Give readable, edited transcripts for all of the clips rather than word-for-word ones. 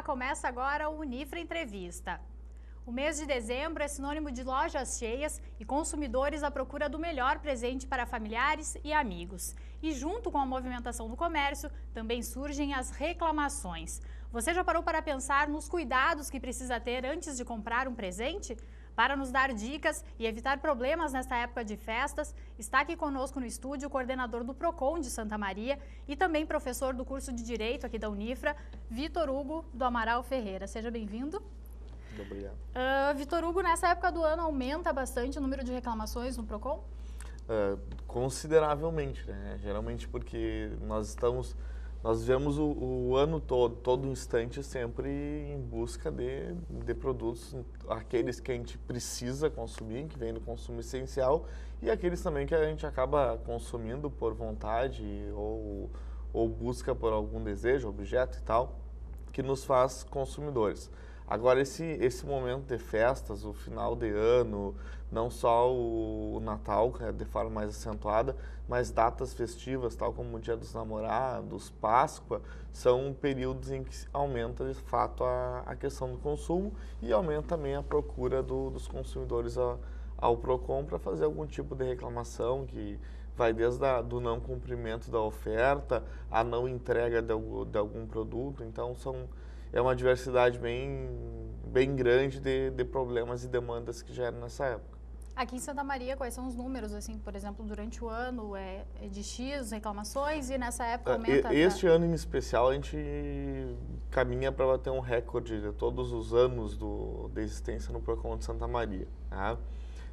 começa agora o Unifra Entrevista. O mês de dezembro é sinônimo de lojas cheias e consumidores à procura do melhor presente para familiares e amigos. E junto com a movimentação do comércio, também surgem as reclamações. Você já parou para pensar nos cuidados que precisa ter antes de comprar um presente? Para nos dar dicas e evitar problemas nesta época de festas, está aqui conosco no estúdio o coordenador do PROCON de Santa Maria e também professor do curso de Direito aqui da Unifra, Vitor Hugo do Amaral Ferreira. Seja bem-vindo. Muito obrigado. Vitor Hugo, nessa época do ano aumenta bastante o número de reclamações no PROCON? Consideravelmente, né? Geralmente porque nós vivemos o ano todo instante sempre em busca de produtos, aqueles que a gente precisa consumir, que vem do consumo essencial, e aqueles também que a gente acaba consumindo por vontade ou busca por algum desejo, objeto e tal, que nos faz consumidores. Agora, esse momento de festas, o final de ano, não só o Natal, que é de forma mais acentuada, mas datas festivas, tal como o Dia dos Namorados, Páscoa, são períodos em que aumenta, de fato, a questão do consumo e aumenta também a procura dos consumidores ao PROCON para fazer algum tipo de reclamação, que vai desde do não cumprimento da oferta, a não entrega de algum produto. Então, é uma diversidade bem grande de problemas e demandas que geram nessa época. Aqui em Santa Maria, quais são os números, assim, por exemplo, durante o ano é de X reclamações e nessa época aumenta? Este ano em especial a gente caminha para bater um recorde de todos os anos de existência no PROCON de Santa Maria. Tá?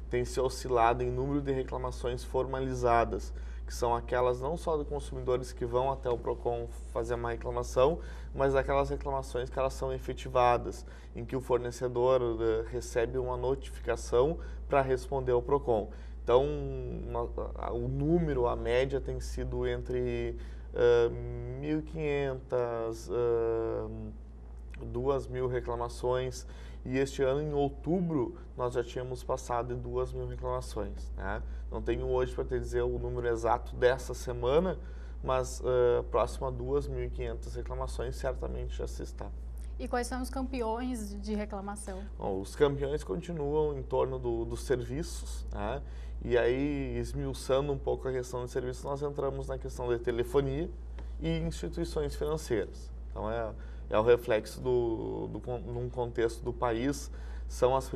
Tem se oscilado em número de reclamações formalizadas, que são aquelas não só de consumidores que vão até o PROCON fazer uma reclamação, mas aquelas reclamações que elas são efetivadas, em que o fornecedor recebe uma notificação para responder ao PROCON. Então, o número, a média tem sido entre 1.500, 2.000 reclamações, e este ano, em outubro, nós já tínhamos passado de 2.000 reclamações. Né? Não tenho hoje para te dizer o número exato dessa semana, mas próximo a 2.500 reclamações certamente já se está. E quais são os campeões de reclamação? Bom, os campeões continuam em torno dos serviços, né? E aí, esmiuçando um pouco a questão de serviços, nós entramos na questão da telefonia e instituições financeiras. Então, é o reflexo num contexto do país, são os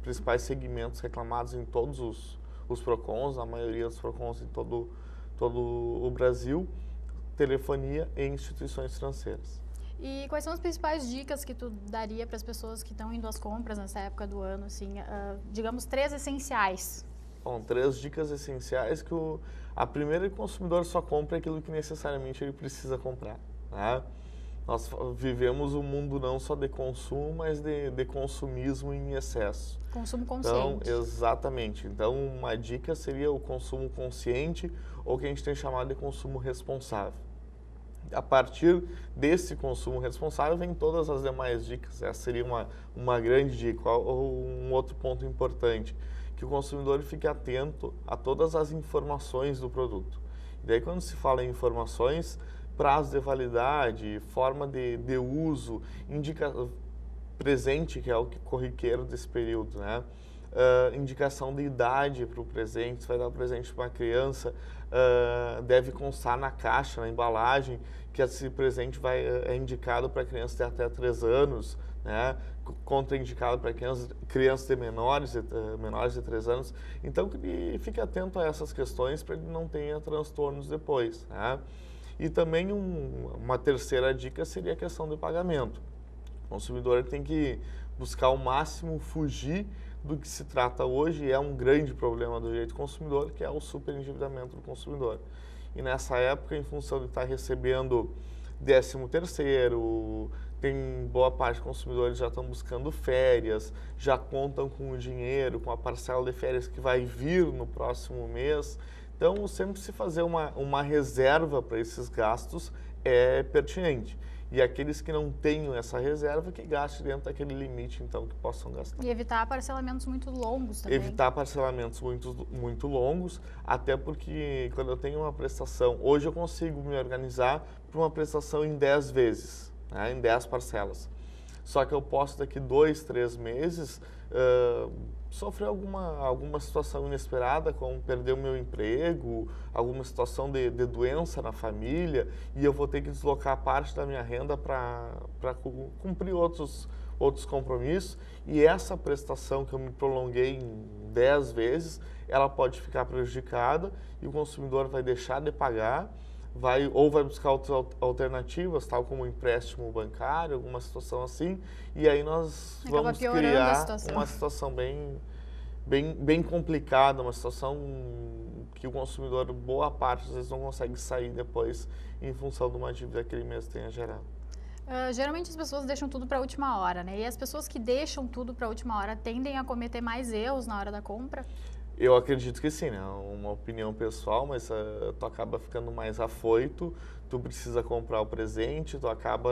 principais segmentos reclamados em todos os PROCONs, a maioria dos PROCONs em todo o Brasil, telefonia e instituições financeiras. E quais são as principais dicas que tu daria para as pessoas que estão indo às compras nessa época do ano, assim, digamos 3 essenciais? Bom, 3 dicas essenciais que a primeira é que o consumidor só compra aquilo que necessariamente ele precisa comprar. Né? Nós vivemos um mundo não só de consumo, mas de consumismo em excesso. Consumo consciente. Então, exatamente. Então, uma dica seria o consumo consciente, ou que a gente tem chamado de consumo responsável. A partir desse consumo responsável, vem todas as demais dicas. Essa seria uma grande dica. Ou um outro ponto importante, que o consumidor fique atento a todas as informações do produto. E daí, quando se fala em informações, prazo de validade, forma de uso, presente, que é o corriqueiro desse período, né? Indicação de idade para o presente, se vai dar o presente para uma criança, deve constar na caixa, na embalagem, que esse presente é indicado para crianças de até 3 anos, né? Contraindicado para crianças de menores de 3 anos. Então, que ele fique atento a essas questões para ele não tenha transtornos depois. Né? E também uma terceira dica seria a questão do pagamento. O consumidor tem que buscar ao máximo fugir do que se trata hoje, e é um grande problema do direito do consumidor, que é o superendividamento do consumidor. E nessa época, em função de estar recebendo 13º, tem boa parte dos consumidores já estão buscando férias, já contam com o dinheiro, com a parcela de férias que vai vir no próximo mês. Então, sempre se fazer uma reserva para esses gastos é pertinente. E aqueles que não tenham essa reserva, que gastem dentro daquele limite, então, que possam gastar. E evitar parcelamentos muito longos também. Evitar parcelamentos muito longos, até porque quando eu tenho uma prestação, hoje eu consigo me organizar para uma prestação em 10 vezes. né, em 10 parcelas. Só que eu posso, daqui 2, 3 meses, sofrer alguma situação inesperada, como perder o meu emprego, alguma situação de doença na família, e eu vou ter que deslocar parte da minha renda para cumprir outros compromissos, e essa prestação que eu me prolonguei em 10 vezes, ela pode ficar prejudicada e o consumidor vai deixar de pagar, vai buscar outras alternativas, tal como empréstimo bancário, alguma situação assim, e aí nós vamos criar uma situação bem complicada, uma situação que o consumidor, boa parte, às vezes não consegue sair depois em função de uma dívida que ele mesmo tenha gerado. Geralmente as pessoas deixam tudo para a última hora, né? E as pessoas que deixam tudo para a última hora tendem a cometer mais erros na hora da compra? Eu acredito que sim, né? Uma opinião pessoal, mas tu acaba ficando mais afoito, tu precisa comprar o presente, tu acaba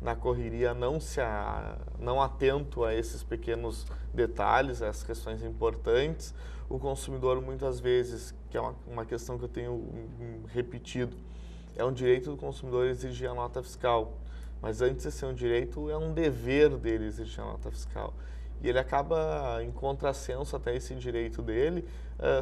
na correria não atento a esses pequenos detalhes, a essas questões importantes. O consumidor, muitas vezes, que é uma questão que eu tenho repetido, é um direito do consumidor exigir a nota fiscal, mas antes de ser um direito, é um dever dele exigir a nota fiscal. E ele acaba em contrassenso até esse direito dele,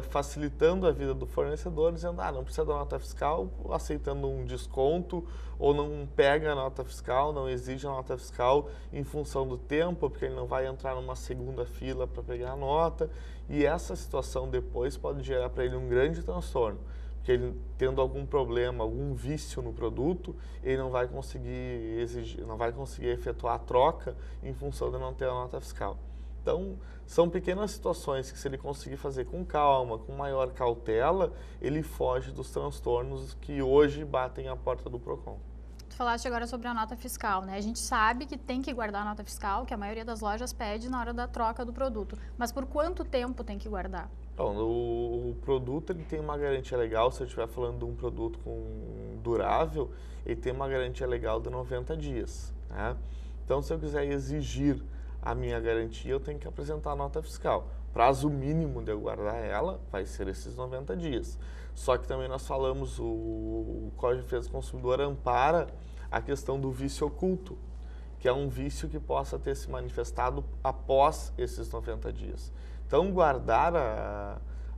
facilitando a vida do fornecedor, dizendo, não precisa da nota fiscal, aceitando um desconto, ou não pega a nota fiscal, não exige a nota fiscal em função do tempo, porque ele não vai entrar numa segunda fila para pegar a nota, e essa situação depois pode gerar para ele um grande transtorno, porque ele tendo algum problema, algum vício no produto, ele não vai conseguir exigir, não vai conseguir efetuar a troca em função de não ter a nota fiscal. Então, são pequenas situações que, se ele conseguir fazer com calma, com maior cautela, ele foge dos transtornos que hoje batem à porta do PROCON. Tu falaste agora sobre a nota fiscal, né? A gente sabe que tem que guardar a nota fiscal, que a maioria das lojas pede na hora da troca do produto. Mas por quanto tempo tem que guardar? Então, o produto ele tem uma garantia legal, se eu estiver falando de um produto durável, ele tem uma garantia legal de 90 dias. Né? Então, se eu quiser exigir a minha garantia, eu tenho que apresentar a nota fiscal. Prazo mínimo de eu guardar ela vai ser esses 90 dias. Só que também nós falamos, o Código de Defesa do Consumidor ampara a questão do vício oculto, que é um vício que possa ter se manifestado após esses 90 dias. Então, guardar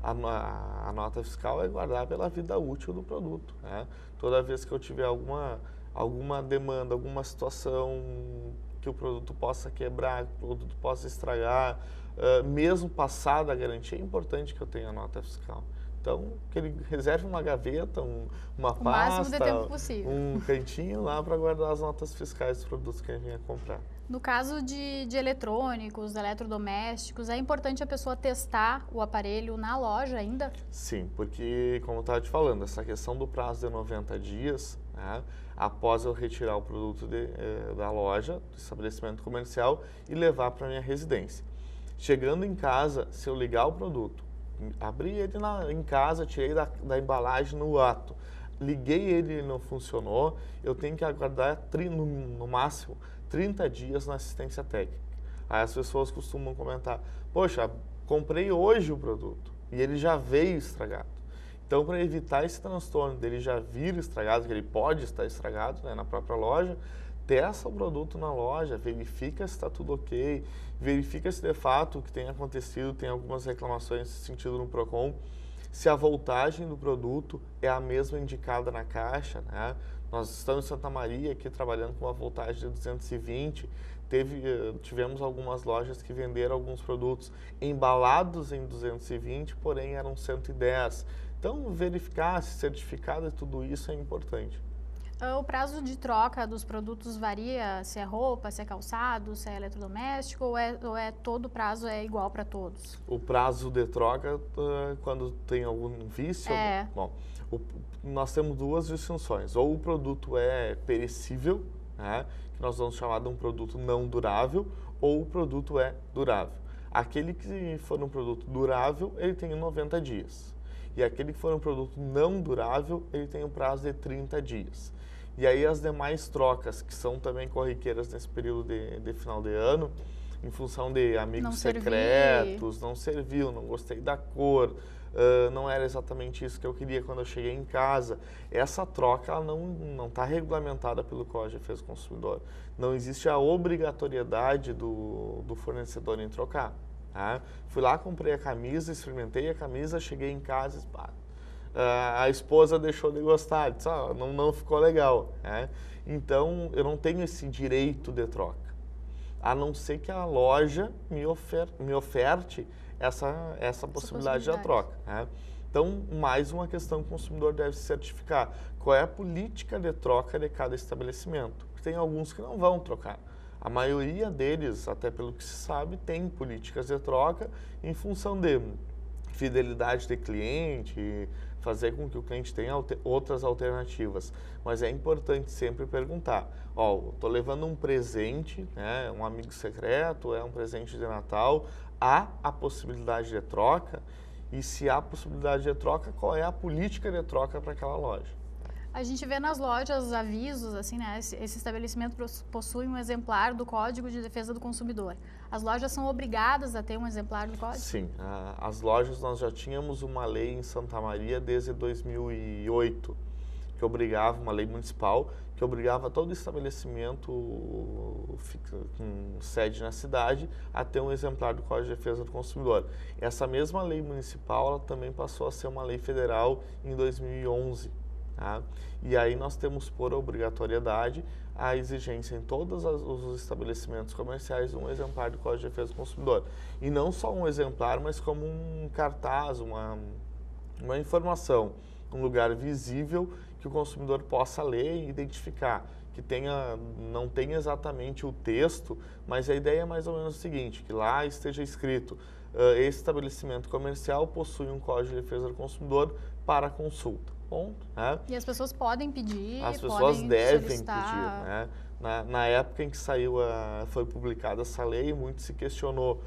a nota fiscal é guardar pela vida útil do produto. Né? Toda vez que eu tiver alguma demanda, alguma situação que o produto possa quebrar, que o produto possa estragar, mesmo passada a garantia, é importante que eu tenha a nota fiscal. Então, que ele reserve uma gaveta, uma pasta, um cantinho lá para guardar as notas fiscais dos produtos que a gente venha comprar. No caso de eletrônicos, eletrodomésticos, é importante a pessoa testar o aparelho na loja ainda? Sim, porque, como eu estava te falando, essa questão do prazo de 90 dias, né, após eu retirar o produto da loja, do estabelecimento comercial e levar para a minha residência. Chegando em casa, se eu ligar o produto, abri ele em casa, tirei da embalagem no ato, liguei ele e não funcionou, eu tenho que aguardar no máximo 30 dias na assistência técnica. Aí as pessoas costumam comentar, poxa, comprei hoje o produto e ele já veio estragado. Então, para evitar esse transtorno dele já vir estragado, que ele pode estar estragado, né, na própria loja, testa o produto na loja, verifica se está tudo ok, verifica se de fato o que tem acontecido, tem algumas reclamações nesse sentido no PROCON, se a voltagem do produto é a mesma indicada na caixa, né? Nós estamos em Santa Maria aqui trabalhando com uma voltagem de 220, tivemos algumas lojas que venderam alguns produtos embalados em 220, porém eram 110. Então, verificar se certificado e tudo isso é importante. O prazo de troca dos produtos varia, se é roupa, se é calçado, se é eletrodoméstico, ou todo o prazo é igual para todos? O prazo de troca, quando tem algum vício, bom, nós temos duas distinções. Ou o produto é perecível, né, que nós vamos chamar de um produto não durável, ou o produto é durável. Aquele que for um produto durável, ele tem 90 dias. E aquele que for um produto não durável, ele tem um prazo de 30 dias. E aí as demais trocas, que são também corriqueiras nesse período de final de ano, em função de amigos secretos, não serviu, não gostei da cor, não era exatamente isso que eu queria quando eu cheguei em casa. Essa troca ela não está regulamentada pelo Código de Defesa do Consumidor. Não existe a obrigatoriedade do fornecedor em trocar. Tá? Fui lá, comprei a camisa, experimentei a camisa, cheguei em casa e a esposa deixou de gostar, disse, não ficou legal. Né? Então, eu não tenho esse direito de troca, a não ser que a loja me oferte essa possibilidade da troca. Né? Então, mais uma questão que o consumidor deve se certificar. Qual é a política de troca de cada estabelecimento? Porque tem alguns que não vão trocar. A maioria deles, até pelo que se sabe, tem políticas de troca em função de fidelidade de cliente, fazer com que o cliente tenha outras alternativas. Mas é importante sempre perguntar, estou levando um presente, né, um amigo secreto, é um presente de Natal, há a possibilidade de troca? E se há possibilidade de troca, qual é a política de troca para aquela loja? A gente vê nas lojas avisos, assim, né? Esse estabelecimento possui um exemplar do Código de Defesa do Consumidor. As lojas são obrigadas a ter um exemplar do Código? Sim, as lojas, nós já tínhamos uma lei em Santa Maria desde 2008, que obrigava, uma lei municipal, que obrigava todo estabelecimento com sede na cidade a ter um exemplar do Código de Defesa do Consumidor. Essa mesma lei municipal, ela também passou a ser uma lei federal em 2011. Tá? E aí nós temos por obrigatoriedade a exigência em todos os estabelecimentos comerciais um exemplar do Código de Defesa do Consumidor. E não só um exemplar, mas como um cartaz, uma informação, um lugar visível que o consumidor possa ler e identificar, que não tenha exatamente o texto, mas a ideia é mais ou menos o seguinte, que lá esteja escrito, esse estabelecimento comercial possui um Código de Defesa do Consumidor para consulta. Ponto, né? E as pessoas podem pedir, as pessoas devem solicitar. pedir, né? Na época em que foi publicada essa lei, muito se questionou,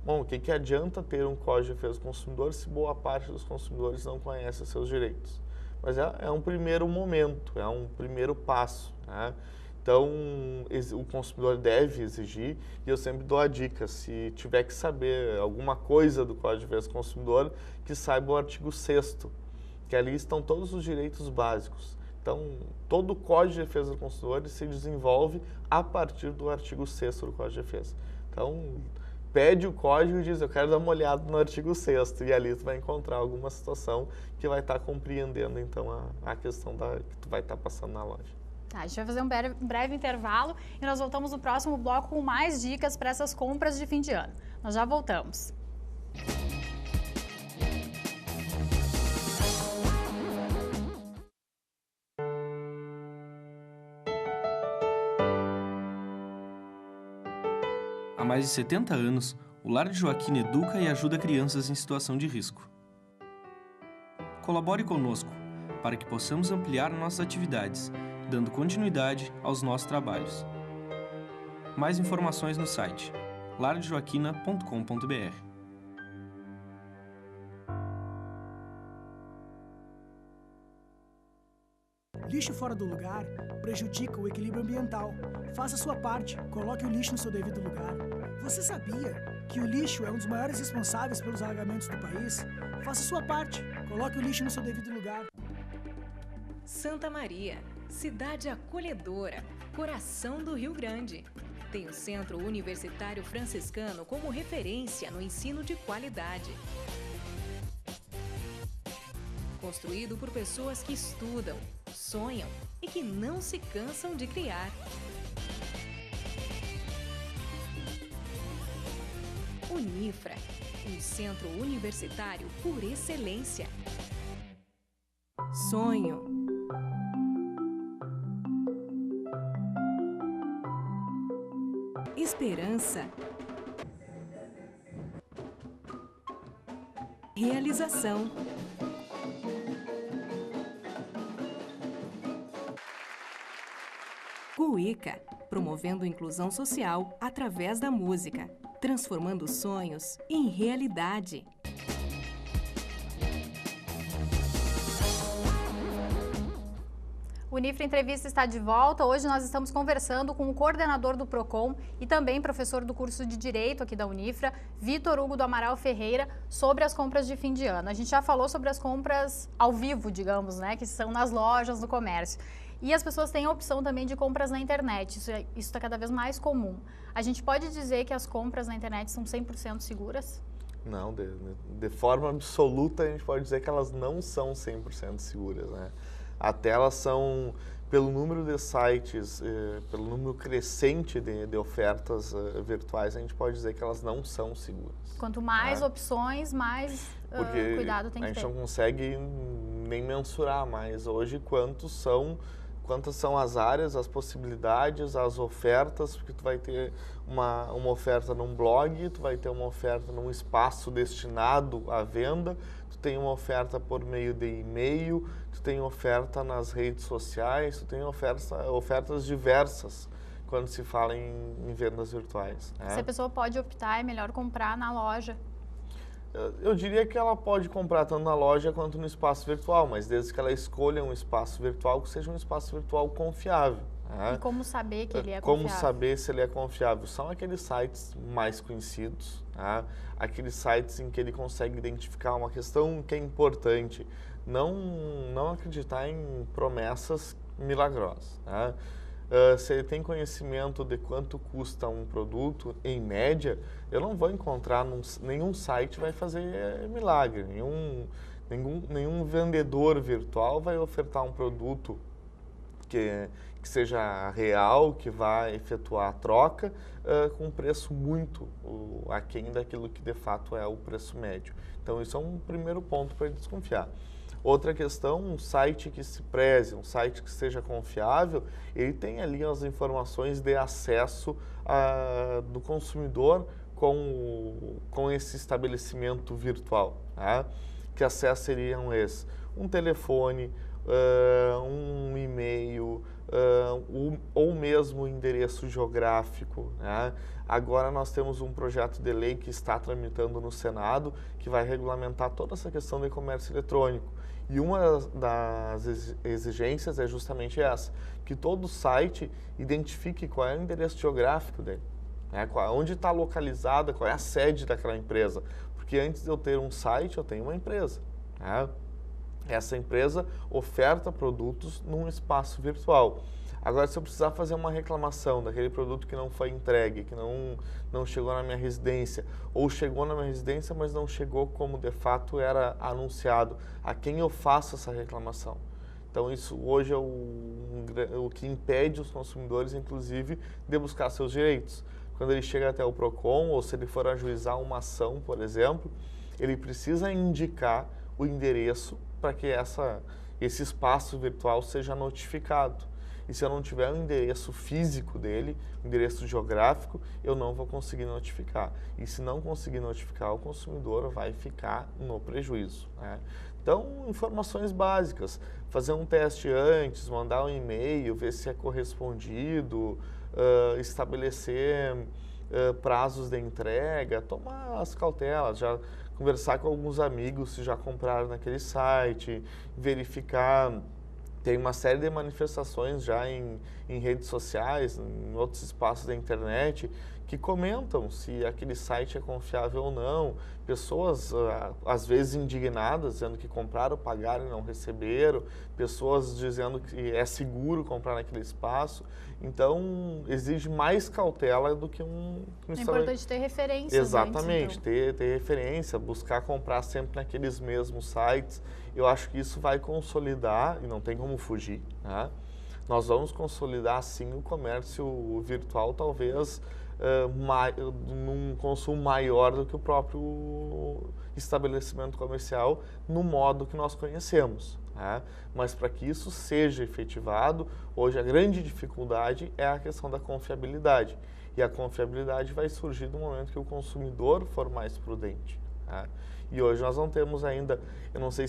o que adianta ter um Código de Defesa do Consumidor se boa parte dos consumidores não conhece os seus direitos? Mas é um primeiro momento, é um primeiro passo, né? Então, o consumidor deve exigir, e eu sempre dou a dica, se tiver que saber alguma coisa do Código de Defesa do Consumidor, que saiba o artigo 6º, que ali estão todos os direitos básicos. Então, todo o Código de Defesa do Consumidor se desenvolve a partir do artigo 6º do Código de Defesa. Então, pede o código e diz, eu quero dar uma olhada no artigo 6º, e ali tu vai encontrar alguma situação que vai estar compreendendo, então, a questão que tu vai estar passando na loja. Tá, a gente vai fazer um breve intervalo e nós voltamos no próximo bloco com mais dicas para essas compras de fim de ano. Nós já voltamos. Há mais de 70 anos, o Lar de Joaquina educa e ajuda crianças em situação de risco. Colabore conosco para que possamos ampliar nossas atividades, dando continuidade aos nossos trabalhos. Mais informações no site lardejoaquina.com.br. Lixo fora do lugar prejudica o equilíbrio ambiental. Faça sua parte, coloque o lixo no seu devido lugar. Você sabia que o lixo é um dos maiores responsáveis pelos alagamentos do país? Faça sua parte, coloque o lixo no seu devido lugar. Santa Maria, cidade acolhedora, coração do Rio Grande. Tem o Centro Universitário Franciscano como referência no ensino de qualidade. Construído por pessoas que estudam, sonham e que não se cansam de criar. Unifra, um centro universitário por excelência. Sonho. Esperança. Realização. Cuíca, promovendo inclusão social através da música, transformando sonhos em realidade. O Unifra Entrevista está de volta. Hoje nós estamos conversando com o coordenador do PROCON e também professor do curso de Direito aqui da Unifra, Vitor Hugo do Amaral Ferreira, sobre as compras de fim de ano. A gente já falou sobre as compras ao vivo, digamos, né, que são nas lojas, no comércio. E as pessoas têm a opção também de compras na internet, isso está cada vez mais comum. A gente pode dizer que as compras na internet são 100% seguras? Não, de forma absoluta a gente pode dizer que elas não são 100% seguras, né? Até elas são, pelo número de sites, pelo número crescente de ofertas virtuais, a gente pode dizer que elas não são seguras. Quanto mais opções, mais cuidado tem que ter. A gente não consegue nem mensurar mais hoje quantas são as áreas, as possibilidades, as ofertas, porque tu vai ter uma oferta num blog, tu vai ter uma oferta num espaço destinado à venda, tu tem uma oferta por meio de e-mail, tu tem oferta nas redes sociais, tu tem ofertas diversas quando se fala em vendas virtuais. Né? Se a pessoa pode optar, é melhor comprar na loja. Eu diria que ela pode comprar tanto na loja quanto no espaço virtual, mas desde que ela escolha um espaço virtual que seja um espaço virtual confiável. Né? E como saber que ele é confiável? Como saber se ele é confiável? São aqueles sites mais conhecidos, né? Aqueles sites em que ele consegue identificar uma questão que é importante. Não acreditar em promessas milagrosas. Né? Se ele tem conhecimento de quanto custa um produto, em média, eu não vou encontrar, nenhum site vai fazer milagre, nenhum vendedor virtual vai ofertar um produto que seja real, que vai efetuar a troca com um preço muito aquém daquilo que de fato é o preço médio. Então isso é um primeiro ponto para desconfiar. Outra questão, um site que se preze, um site que seja confiável, ele tem ali as informações de acesso do consumidor com esse estabelecimento virtual. Tá? Que acessos seriam esses? Um telefone, um e-mail, ou mesmo endereço geográfico. Né? Agora nós temos um projeto de lei que está tramitando no Senado que vai regulamentar toda essa questão de comércio eletrônico. E uma das exigências é justamente essa, que todo site identifique qual é o endereço geográfico dele, né? Onde está localizada, qual é a sede daquela empresa. Porque antes de eu ter um site, eu tenho uma empresa. Né? Essa empresa oferta produtos num espaço virtual. Agora, se eu precisar fazer uma reclamação daquele produto que não foi entregue, que não chegou na minha residência, ou chegou na minha residência, mas não chegou como de fato era anunciado, a quem eu faço essa reclamação? Então, isso hoje é o que impede os consumidores, inclusive, de buscar seus direitos. Quando ele chega até o PROCON, ou se ele for ajuizar uma ação, por exemplo, ele precisa indicar o endereço para que esse espaço virtual seja notificado. E se eu não tiver o endereço físico dele, o endereço geográfico, eu não vou conseguir notificar. E se não conseguir notificar, o consumidor vai ficar no prejuízo. Né? Então, informações básicas. Fazer um teste antes, mandar um e-mail, ver se é correspondido, estabelecer prazos de entrega, tomar as cautelas, já conversar com alguns amigos se já compraram naquele site, verificar. Tem uma série de manifestações já em redes sociais, em outros espaços da internet, que comentam se aquele site é confiável ou não. Pessoas, às vezes, indignadas, dizendo que compraram, pagaram e não receberam. Pessoas dizendo que é seguro comprar naquele espaço. Então, exige mais cautela do que É importante ter referências. Exatamente, antes, então. ter referência, buscar comprar sempre naqueles mesmos sites. Eu acho que isso vai consolidar, e não tem como fugir, né? Nós vamos consolidar, sim, o comércio virtual, talvez num consumo maior do que o próprio estabelecimento comercial, no modo que nós conhecemos. Né? Mas para que isso seja efetivado, hoje a grande dificuldade é a questão da confiabilidade. E a confiabilidade vai surgir no momento que o consumidor for mais prudente. Né? E hoje nós não temos ainda, eu não sei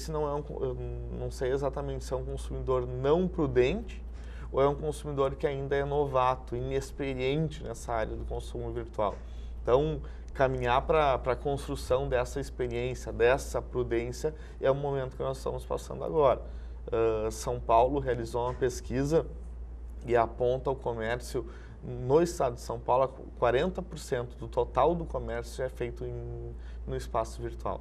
não sei exatamente se é um consumidor não prudente ou é um consumidor que ainda é novato, inexperiente nessa área do consumo virtual. Então, caminhar para a construção dessa experiência, dessa prudência, é o momento que nós estamos passando agora. São Paulo realizou uma pesquisa e aponta o comércio no estado de São Paulo, 40% do total do comércio é feito no espaço virtual.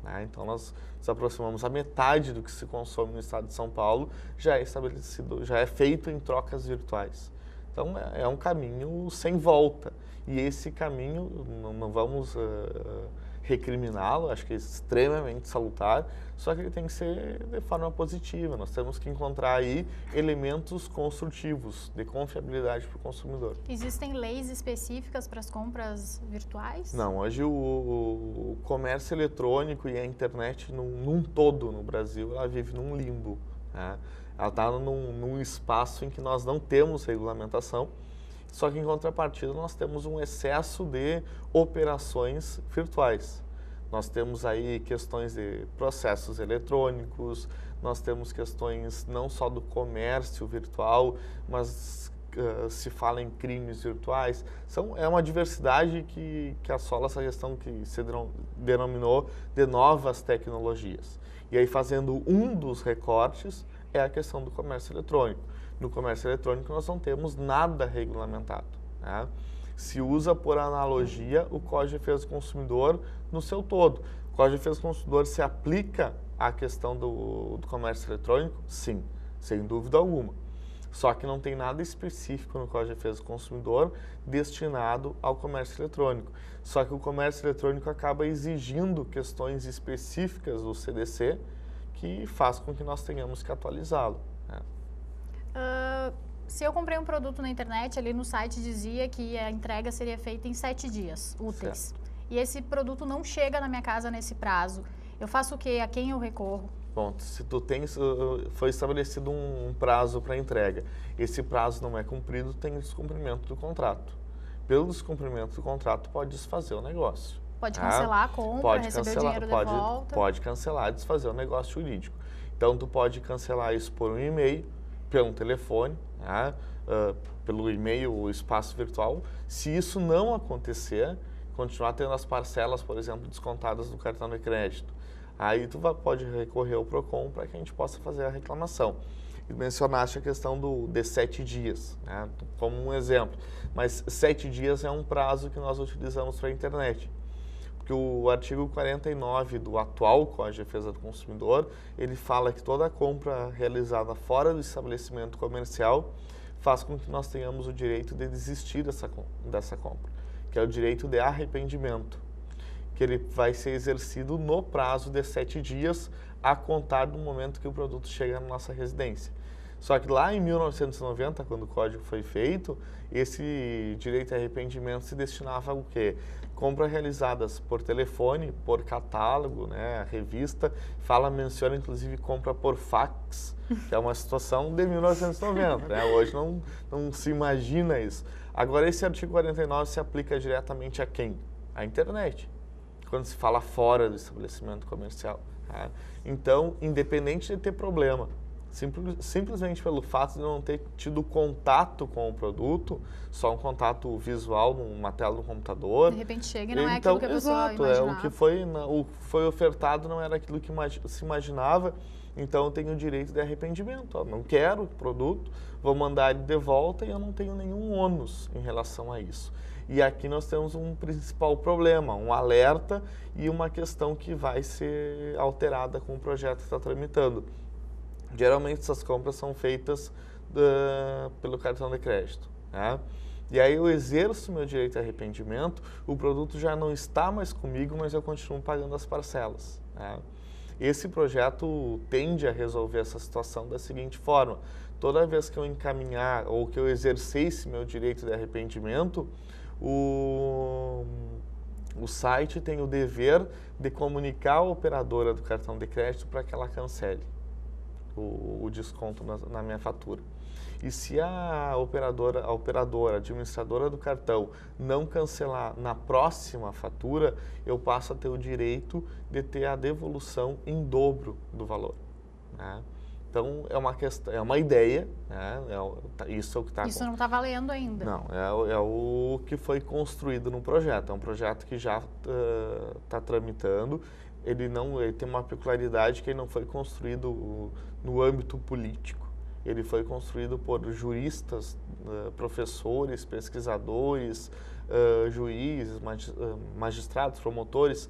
Né? Então, nós nos aproximamos a metade do que se consome no estado de São Paulo já é estabelecido, já é feito em trocas virtuais. Então, é um caminho sem volta. E esse caminho, não vamos recriminá-lo, acho que é extremamente salutar, só que ele tem que ser de forma positiva. Nós temos que encontrar aí elementos construtivos de confiabilidade para o consumidor. Existem leis específicas para as compras virtuais? Não, hoje o comércio eletrônico e a internet num todo no Brasil, ela vive num limbo. Né? Ela está num espaço em que nós não temos regulamentação, só que em contrapartida nós temos um excesso de operações virtuais. Nós temos aí questões de processos eletrônicos, nós temos questões não só do comércio virtual, mas se fala em crimes virtuais. É uma diversidade que assola essa questão que se denominou de novas tecnologias. E aí, fazendo um dos recortes, é a questão do comércio eletrônico. No comércio eletrônico nós não temos nada regulamentado. Né? Se usa por analogia o Código de Defesa do Consumidor no seu todo. O Código de Defesa do Consumidor se aplica à questão do comércio eletrônico? Sim, sem dúvida alguma. Só que não tem nada específico no Código de Defesa do Consumidor destinado ao comércio eletrônico. Só que o comércio eletrônico acaba exigindo questões específicas do CDC que faz com que nós tenhamos que atualizá-lo. Né? Se eu comprei um produto na internet, ali no site dizia que a entrega seria feita em 7 dias úteis. Certo. E esse produto não chega na minha casa nesse prazo. Eu faço o quê? A quem eu recorro? Bom, se tu foi estabelecido um prazo para entrega, esse prazo não é cumprido, tem descumprimento do contrato. Pelo descumprimento do contrato, pode desfazer o negócio. Pode cancelar a compra, receber o dinheiro de volta? Pode cancelar e desfazer o negócio jurídico. Então, tu pode cancelar isso por um e-mail, pelo telefone, né? Pelo e-mail ou espaço virtual. Se isso não acontecer, continuar tendo as parcelas, por exemplo, descontadas do cartão de crédito, aí tu pode recorrer ao PROCON para que a gente possa fazer a reclamação. E mencionaste a questão de 7 dias, né? Como um exemplo. Mas 7 dias é um prazo que nós utilizamos para a internet. Porque o artigo 49 do atual Código de Defesa do Consumidor, ele fala que toda compra realizada fora do estabelecimento comercial faz com que nós tenhamos o direito de desistir dessa compra, que é o direito de arrependimento, que ele vai ser exercido no prazo de 7 dias a contar do momento que o produto chega na nossa residência. Só que lá em 1990, quando o código foi feito, esse direito de arrependimento se destinava ao quê? Compras realizadas por telefone, por catálogo, né, a revista, menciona inclusive compra por fax, que é uma situação de 1990, né? Hoje não se imagina isso. Agora, esse artigo 49 se aplica diretamente a quem? A internet, quando se fala fora do estabelecimento comercial. Tá? Então, independente de ter problema, simplesmente pelo fato de não ter tido contato com o produto, só um contato visual numa tela do computador. De repente chega e não é aquilo que a pessoa imaginava. O que foi ofertado não era aquilo que se imaginava, então eu tenho o direito de arrependimento. Não quero o produto, vou mandar ele de volta e eu não tenho nenhum ônus em relação a isso. E aqui nós temos um principal problema, um alerta e uma questão que vai ser alterada com o projeto que está tramitando. Geralmente essas compras são feitas pelo cartão de crédito. Né? E aí eu exerço meu direito de arrependimento, o produto já não está mais comigo, mas eu continuo pagando as parcelas. Né? Esse projeto tende a resolver essa situação da seguinte forma: toda vez que eu encaminhar ou que eu exercesse meu direito de arrependimento, o site tem o dever de comunicar a operadora do cartão de crédito para que ela cancele o desconto na minha fatura. E se a operadora, a administradora do cartão, não cancelar na próxima fatura, eu passo a ter o direito de ter a devolução em dobro do valor. Né? Então, é uma ideia, né? Isso é o que está... Isso não está valendo ainda. Não, é o que foi construído no projeto. É um projeto que já está tramitando. ele tem uma peculiaridade que ele não foi construído no âmbito político. Ele foi construído por juristas, professores, pesquisadores, juízes, magistrados, promotores,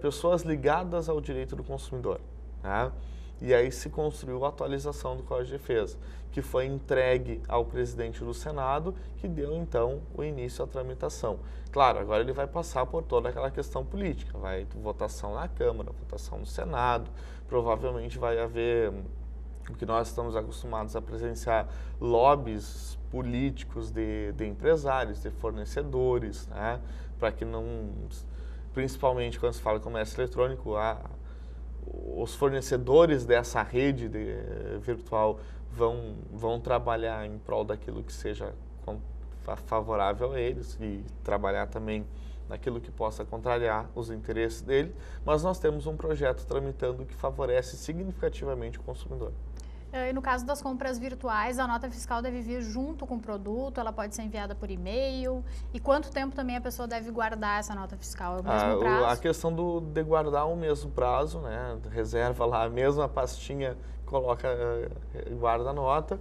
pessoas ligadas ao direito do consumidor. Tá? E aí se construiu a atualização do Código de Defesa, que foi entregue ao presidente do Senado, que deu então o início à tramitação. Claro, agora ele vai passar por toda aquela questão política, vai votação na Câmara, votação no Senado, provavelmente vai haver o que nós estamos acostumados a presenciar, lobbies políticos de empresários, de fornecedores, né? Para que não, principalmente quando se fala de comércio eletrônico, os fornecedores dessa rede virtual vão trabalhar em prol daquilo que seja favorável a eles e trabalhar também naquilo que possa contrariar os interesses dele, mas nós temos um projeto tramitando que favorece significativamente o consumidor. E no caso das compras virtuais, a nota fiscal deve vir junto com o produto, ela pode ser enviada por e-mail. E quanto tempo também a pessoa deve guardar essa nota fiscal? É o mesmo prazo? A questão de guardar o mesmo prazo, né? Reserva lá a mesma pastinha, coloca, guarda a nota.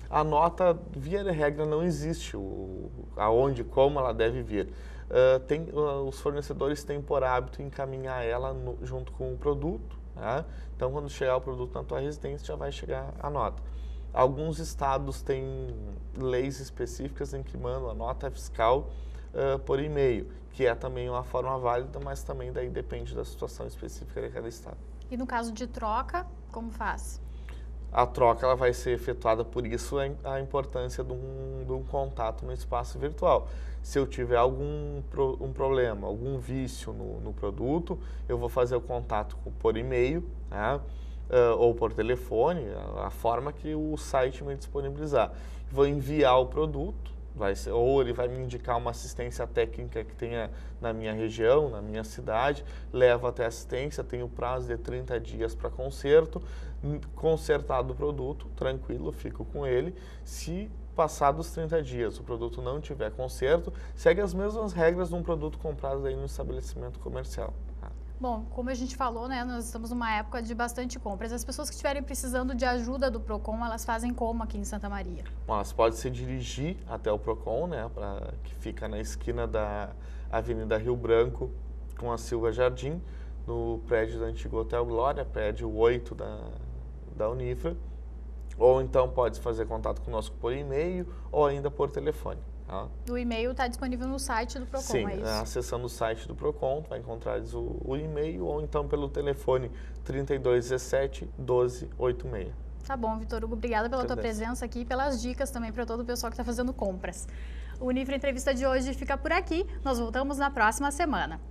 A nota, via de regra, não existe aonde, como ela deve vir. Os fornecedores têm por hábito encaminhar ela junto com o produto. Tá? Então, quando chegar o produto na tua residência, já vai chegar a nota. Alguns estados têm leis específicas em que mandam a nota fiscal por e-mail, que é também uma forma válida, mas também daí depende da situação específica de cada estado. E no caso de troca, como faz? A troca ela vai ser efetuada, por isso a importância de um contato no espaço virtual. Se eu tiver algum problema, algum vício no produto, eu vou fazer o contato por e-mail, né? Ou por telefone, a forma que o site me disponibilizar. Vou enviar o produto, ou ele vai me indicar uma assistência técnica que tenha na minha região, na minha cidade, levo até a assistência, tenho prazo de 30 dias para conserto, consertado o produto, tranquilo, fico com ele. Se passados 30 dias o produto não tiver conserto, segue as mesmas regras de um produto comprado aí no estabelecimento comercial. Bom, como a gente falou, né, nós estamos numa época de bastante compras. As pessoas que estiverem precisando de ajuda do Procon, elas fazem como aqui em Santa Maria? Bom, elas podem se dirigir até o Procon, né, que fica na esquina da Avenida Rio Branco com a Silva Jardim, no prédio do antigo Hotel Glória, prédio 8 da Unifra. Ou então pode fazer contato conosco por e-mail ou ainda por telefone. Tá? O e-mail está disponível no site do Procon, sim, é isso? Acessando o site do Procon, vai encontrar o e-mail ou então pelo telefone 3217 1286. Tá bom, Vitor Hugo, obrigada pela tua presença aqui e pelas dicas também para todo o pessoal que está fazendo compras. O Unifra Entrevista de hoje fica por aqui, nós voltamos na próxima semana.